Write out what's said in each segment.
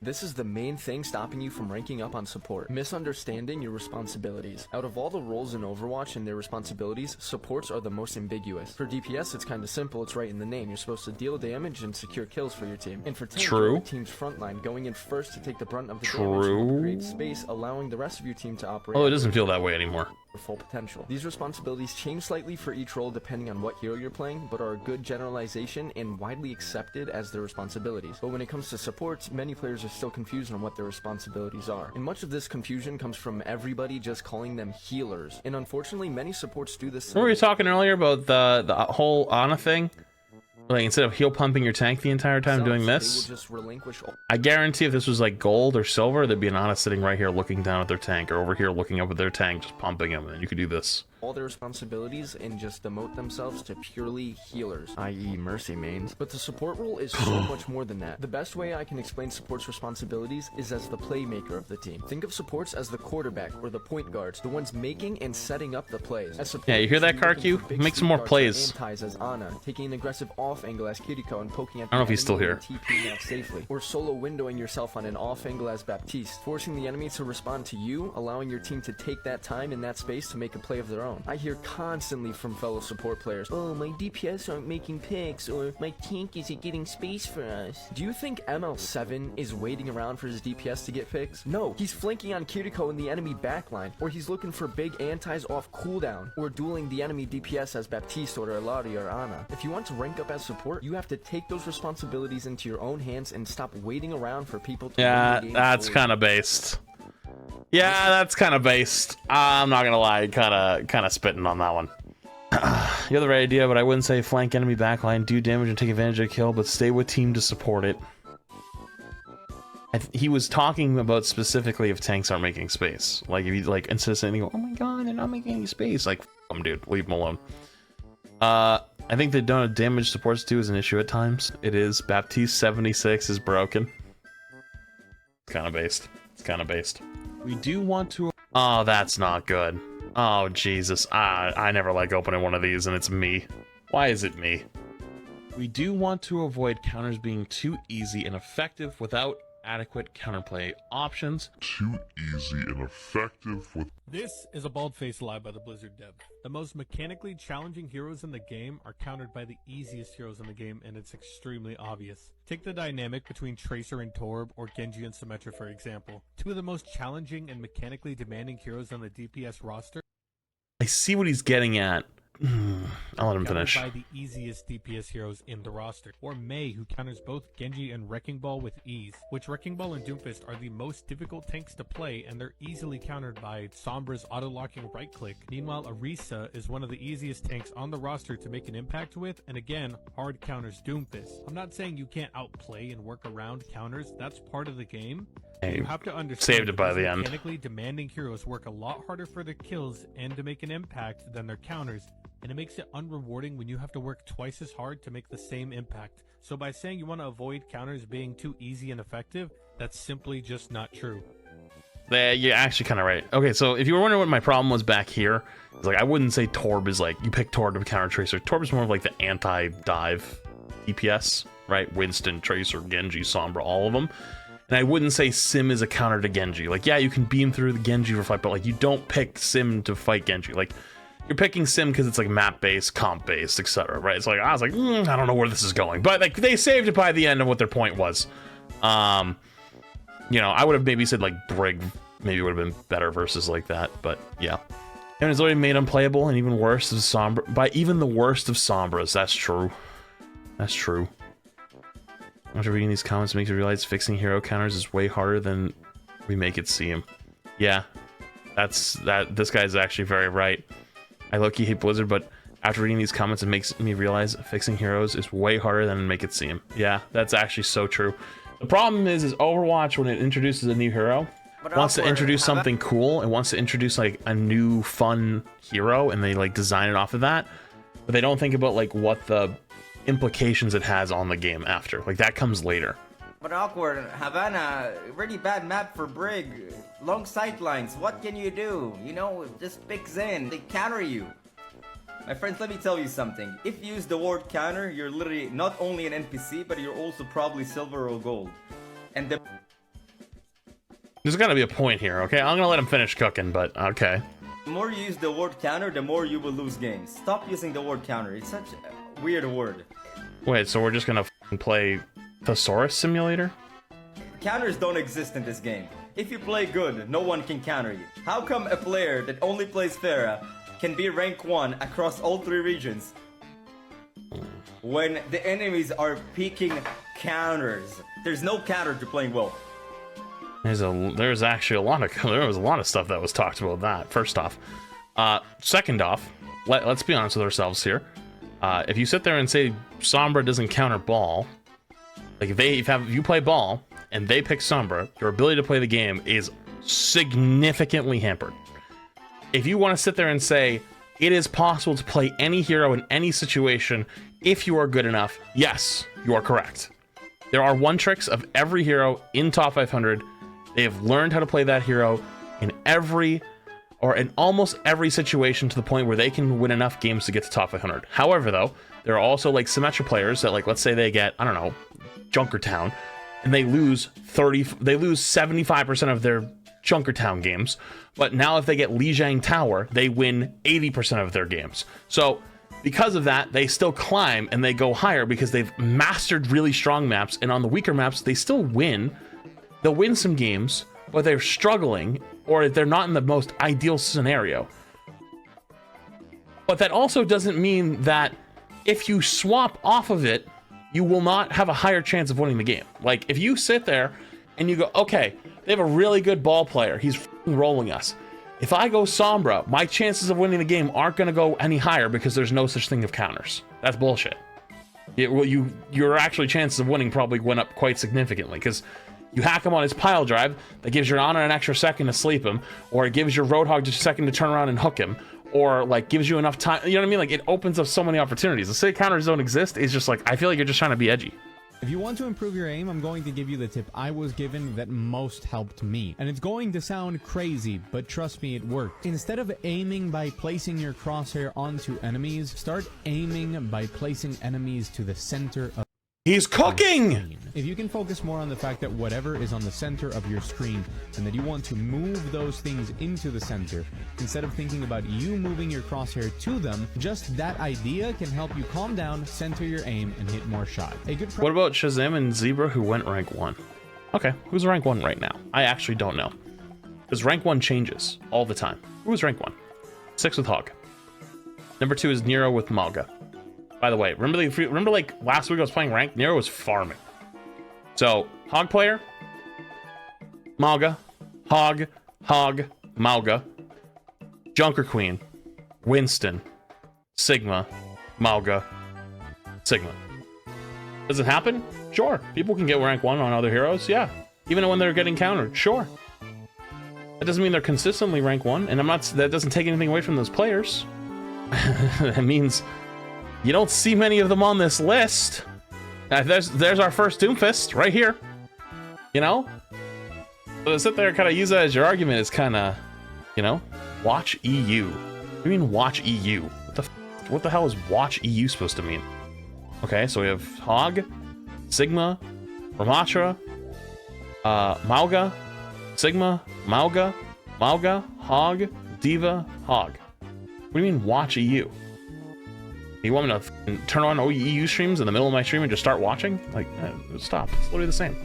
This is the main thing stopping you from ranking up on support. Misunderstanding your responsibilities. Out of all the roles in Overwatch and their responsibilities, supports are the most ambiguous. For DPS, it's kinda simple, it's right in the name. You're supposed to deal damage and secure kills for your team. And for tank, you're the team's frontline, going in first to take the brunt of the damage and create space, allowing the rest of your team to operate. Oh, it doesn't feel that way anymore. Full potential. These responsibilities change slightly for each role depending on what hero you're playing, but are a good generalization and widely accepted as their responsibilities. But when it comes to supports, many players are still confused on what their responsibilities are. And much of this confusion comes from everybody just calling them healers. And unfortunately, many supports do this. Remember we were talking earlier about the whole Ana thing? Like, instead of heal pumping your tank the entire time doing this, I guarantee if this was like gold or silver, there'd be an Ana sitting right here looking down at their tank, or over here looking up at their tank, just pumping them, and you could do this. All their responsibilities and just demote themselves to purely healers, i.e. mercy mains. But the support role is so much more than that. The best way I can explain support's responsibilities is as the playmaker of the team. Think of supports as the quarterback or the point guards, the ones making and setting up the plays. As support, yeah, you hear that, Karq? Make some more plays. As Ana, taking an aggressive off angle as Kiriko and poking at I don't know if he's still here. TPing out safely. Or solo windowing yourself on an off angle as Baptiste, forcing the enemy to respond to you, allowing your team to take that time in that space to make a play of their own. I hear constantly from fellow support players, oh, my DPS aren't making picks, or my tank isn't getting space for us. Do you think ML7 is waiting around for his DPS to get picks? No, he's flanking on Kiriko in the enemy backline, or he's looking for big antis off cooldown, or dueling the enemy DPS as Baptiste or Ilari or Ana. If you want to rank up as support, you have to take those responsibilities into your own hands and stop waiting around for people to that's kind of based. Yeah, that's kind of based. I'm not gonna lie, kind of spitting on that one. You have the right idea, but I wouldn't say flank enemy backline, do damage and take advantage of a kill, but stay with team to support it. He was talking about specifically if tanks aren't making space. Like if you like instead of saying, "Oh my god, they're not making any space," like, dude, leave them alone. I think the donut damage supports do is an issue at times. It is. Baptiste 76 is broken. It's kind of based. It's kind of based. We do want to... Oh, that's not good. Oh, Jesus. I never like opening one of these, and it's me. Why is it me? We do want to avoid counters being too easy and effective without adequate counterplay options. Too easy and effective with... This is a bald-faced lie by the Blizzard dev. The most mechanically challenging heroes in the game are countered by the easiest heroes in the game, and it's extremely obvious. Take the dynamic between Tracer and Torb, or Genji and Symmetra for example. Two of the most challenging and mechanically demanding heroes on the DPS roster. I see what he's getting at. I'll let him finish. By the easiest DPS heroes in the roster, or Mei, who counters both Genji and Wrecking Ball with ease, which Wrecking Ball and Doomfist are the most difficult tanks to play, and they're easily countered by Sombra's auto-locking right-click. Meanwhile, Orisa is one of the easiest tanks on the roster to make an impact with, and again, hard counters Doomfist. I'm not saying you can't outplay and work around counters, that's part of the game. You have to understand saved it by the end. Mechanically demanding heroes work a lot harder for their kills and to make an impact than their counters, and it makes it unrewarding when you have to work twice as hard to make the same impact. So by saying you want to avoid counters being too easy and effective, that's simply just not true. Yeah, you're actually kind of right. Okay, so if you were wondering what my problem was back here, it's like I wouldn't say Torb is like, you pick Torb to counter Tracer. Torb is more of like the anti-dive DPS, right? Winston, Tracer, Genji, Sombra, all of them. And I wouldn't say Sim is a counter to Genji. Like, yeah, you can beam through the Genji for fight, but like you don't pick Sim to fight Genji. Like, you're picking Sim because it's like map-based, comp-based, etc. Right? It's like, I was like, I don't know where this is going. But like, they saved it by the end of what their point was. You know, I would have maybe said like Brig maybe would have been better versus like that. But yeah. And it's already made unplayable and even worse of Sombra. By even the worst of Sombras. That's true. That's true. After reading these comments, it makes me realize fixing hero counters is way harder than we make it seem. Yeah. This guy's actually very right. I low-key hate Blizzard, but after reading these comments, it makes me realize fixing heroes is way harder than make it seem. Yeah, that's actually so true. The problem is Overwatch, when it introduces a new hero, wants to introduce something cool. It wants to introduce like a new fun hero, and they like design it off of that. But they don't think about like what the implications it has on the game after. Like that comes later. But awkward, Havana, really bad map for Brig. Long sight lines, what can you do? You know, just pick Zen, they counter you. My friends, let me tell you something. If you use the word counter, you're literally not only an NPC, but you're also probably silver or gold. And the There's got to be a point here, okay? I'm gonna let him finish cooking, but okay. The more you use the word counter, the more you will lose games. Stop using the word counter. It's such a weird word. Wait, so we're just gonna play Thesaurus Simulator? Counters don't exist in this game. If you play good, no one can counter you. How come a player that only plays Pharah can be rank 1 across all 3 regions when the enemies are picking counters? There's no counter to playing well. There's actually a lot of stuff that was talked about that. First off, second off, let's be honest with ourselves here. If you sit there and say Sombra doesn't counter ball, like if you play ball and they pick Sombra, your ability to play the game is significantly hampered. If you want to sit there and say it is possible to play any hero in any situation if you are good enough, yes, you are correct. There are one tricks of every hero in top 500. They have learned how to play that hero in almost every situation to the point where they can win enough games to get to top 500. However, though, there are also like Symmetra players that, like, let's say they get, I don't know, Junkertown, and they lose 75% of their Junkertown games. But now if they get Lijiang Tower, they win 80% of their games. So because of that, they still climb and they go higher because they've mastered really strong maps, and on the weaker maps, they still win. They'll win some games, but they're struggling, or they're not in the most ideal scenario. But that also doesn't mean that if you swap off of it, you will not have a higher chance of winning the game. Like, if you sit there and you go, okay, they have a really good ball player, he's f***ing rolling us. If I go Sombra, my chances of winning the game aren't going to go any higher because there's no such thing of counters. That's bullshit. Your actually chances of winning probably went up quite significantly because you hack him on his pile drive, that gives your Honor an extra second to sleep him, or it gives your Roadhog just a second to turn around and hook him, or like gives you enough time. You know what I mean? Like, it opens up so many opportunities. To say counters don't exist is just like, I feel like you're just trying to be edgy. If you want to improve your aim, I'm going to give you the tip I was given that most helped me. And it's going to sound crazy, but trust me, it worked. Instead of aiming by placing your crosshair onto enemies, start aiming by placing enemies to the center of He's cooking! If you can focus more on the fact that whatever is on the center of your screen and that you want to move those things into the center, instead of thinking about you moving your crosshair to them, just that idea can help you calm down, center your aim, and hit more shots. What about Shazam and Zebra who went rank 1? Okay, who's rank 1 right now? I actually don't know. Because rank 1 changes all the time. Who was rank 1? 6 with Hog. Number 2 is Nero with Malga. By the way, remember like last week I was playing ranked? Nero was farming. So, Hog player, Malga, Hog, Malga, Junker Queen, Winston, Sigma, Malga, Sigma. Does it happen? Sure. People can get rank 1 on other heroes, yeah. Even when they're getting countered, sure. That doesn't mean they're consistently rank 1, and that doesn't take anything away from those players. That means you don't see many of them on this list. There's our first Doomfist right here. You know? So to sit there and kind of use that as your argument is kind of, you know, watch EU. What do you mean watch EU? What the hell is watch EU supposed to mean? Okay, so we have Hog, Sigma, Ramatra, Malga, Sigma, Malga, Hog, Diva, Hog. What do you mean watch EU? You want me to turn on EU streams in the middle of my stream and just start watching? Like, stop. It's literally the same.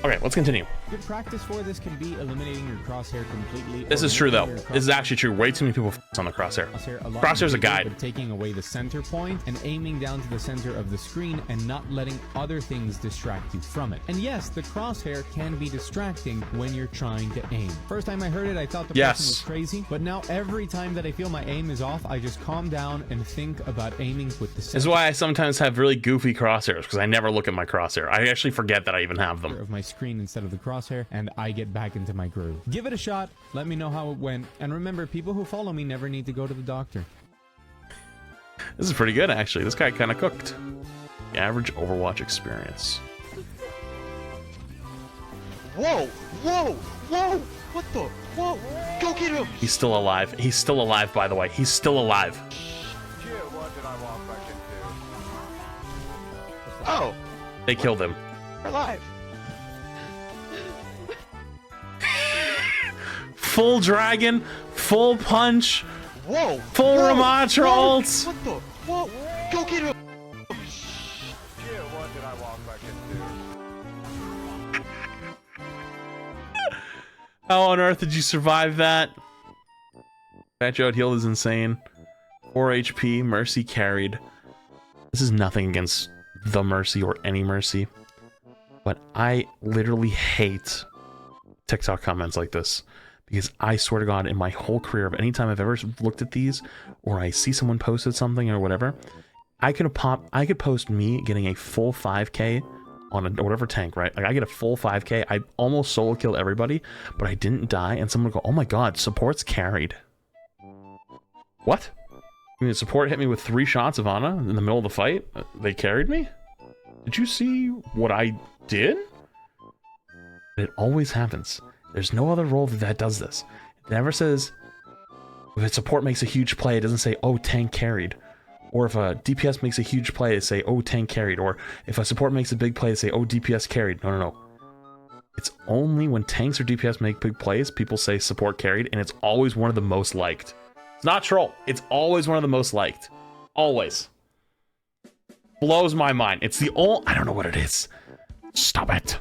Okay, let's continue. Good practice for this can be eliminating your crosshair completely. This is true, though. This is actually true. Way too many people on the crosshair. Crosshair's a guide. Taking away the center point and aiming down to the center of the screen and not letting other things distract you from it. And yes, the crosshair can be distracting when you're trying to aim. First time I heard it, I thought the person was crazy. But now every time that I feel my aim is off, I just calm down and think about aiming with the center. This is why I sometimes have really goofy crosshairs, because I never look at my crosshair. I actually forget that I even have them. Of my screen instead of the crosshair, and I get back into my groove. Give it a shot, let me know how it went, and remember, people who follow me never need to go to the doctor. This is pretty good, actually. This guy kind of cooked. The average Overwatch experience. Whoa! What the? Whoa! Go get him! He's still alive. He's still alive, by the way. He's still alive. Shit, what did I walk back into? Oh! They killed him. We're alive! full dragon, full punch, Whoa! full whoa, Ramatra whoa, ults. What the? Whoa! Go get him! How on earth did you survive that? Fat Joe healed is insane. 4 HP, Mercy carried. This is nothing against the Mercy or any Mercy, but I literally hate TikTok comments like this, because I swear to God, in my whole career, of any time I've ever looked at these, or I see someone posted something or whatever, I could post me getting a full 5k on a whatever tank, right? Like I get a full 5k, I almost solo killed everybody, but I didn't die, and someone would go, oh my God, support's carried. What? I mean, support hit me with 3 shots of Ana in the middle of the fight? They carried me? Did you see what I did? It always happens. There's no other role that does this. It never says, if a support makes a huge play, it doesn't say, oh, tank carried. Or if a DPS makes a huge play, it say, oh, tank carried. Or if a support makes a big play, it say, oh, DPS carried. No, no, no. It's only when tanks or DPS make big plays, people say support carried, and it's always one of the most liked. It's not troll. It's always one of the most liked. Always. Blows my mind. It's the only... I don't know what it is. Stop it.